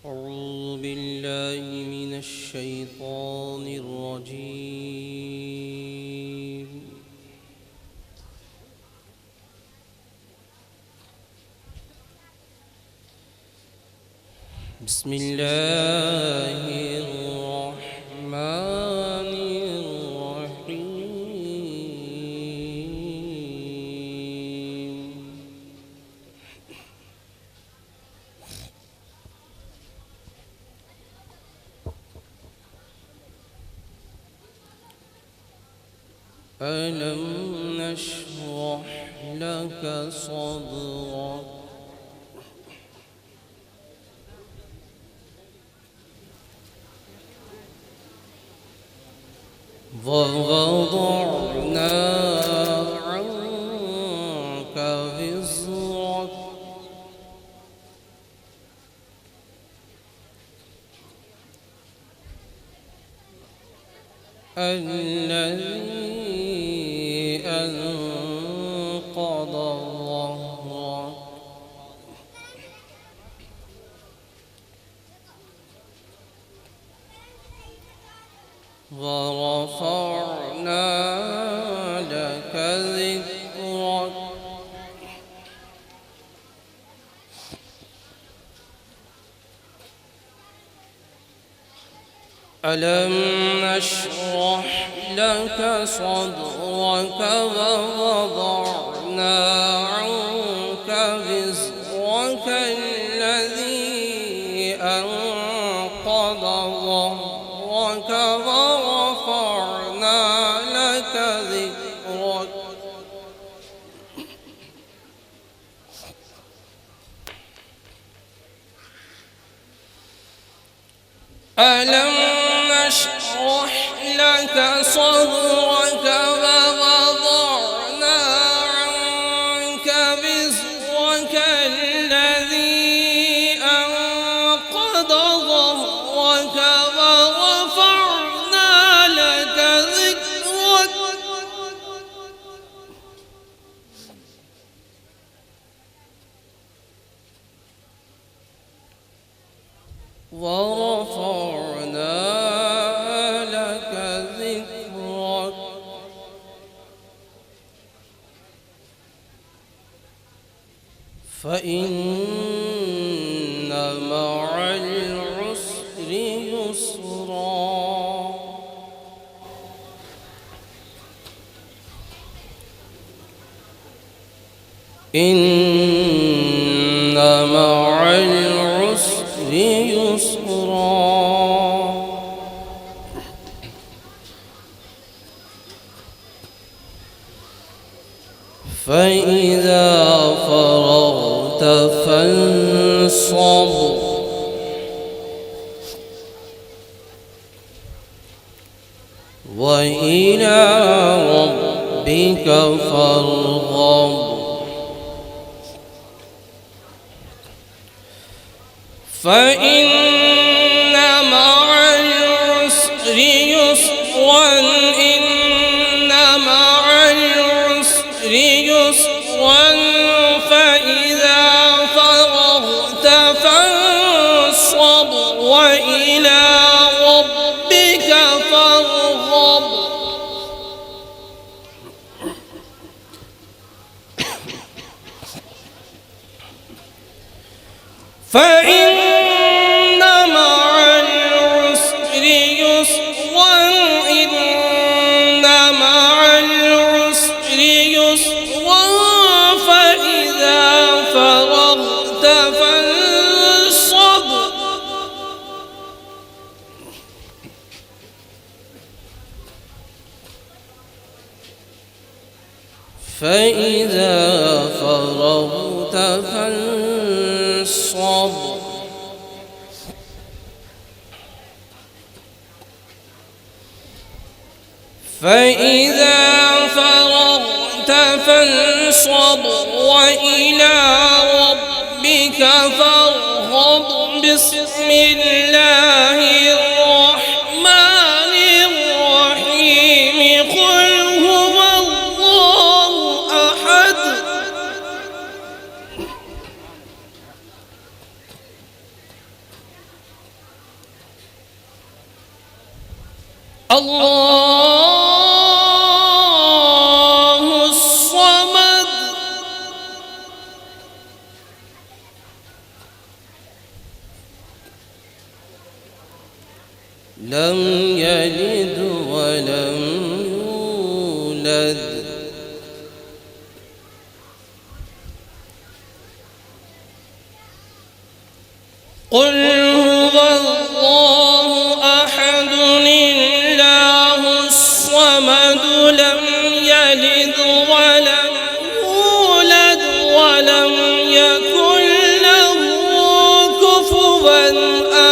أعوذ بالله من الشيطان الرجيم. بسم الله الرحمن الرحيم. ألم نشرح لك صدرك ووضعنا عنك وزرك الذي أنقض ظهرك ورفعنا لك ذكرك ألم نشرح لك صدرك ووضعنا عنك وزرك الذي أنقض ظهرك ورفعنا لك ذكرك ألم نشرح لك صدرك ووضعنا عنك وزرك الذي أنقض ظهرك ورفعنا لك ذكرك فإن مع العسر يسرا إن مع العسر يسرا فإذا فرغت فانصب وإلى ربك فارغب فإن مع العسر يسرا إن مع العسر يسرا فإذا فرغت فانصب وإلى ربك فارغب فإن مع العسر يسرا إن مع العسر يسرا فإذا فرغت فانصب فإذا فرغت فانصب فإذا فرغت فانصب وإلى ربك فارغب بسم الله الرحمن الرحيم قل هو الله أحد الله الصمد لم يلد ولم يولد قل هو الله أحد الله الصمد لم يلد ولم يولد ولم يكن له كفوا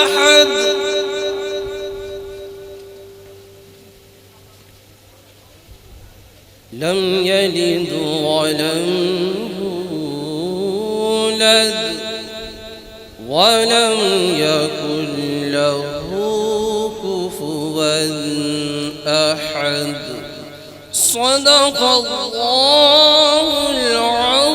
أحد لم يلد ولم يولد ولم يكن له كفوا أحد صدق الله العظيم.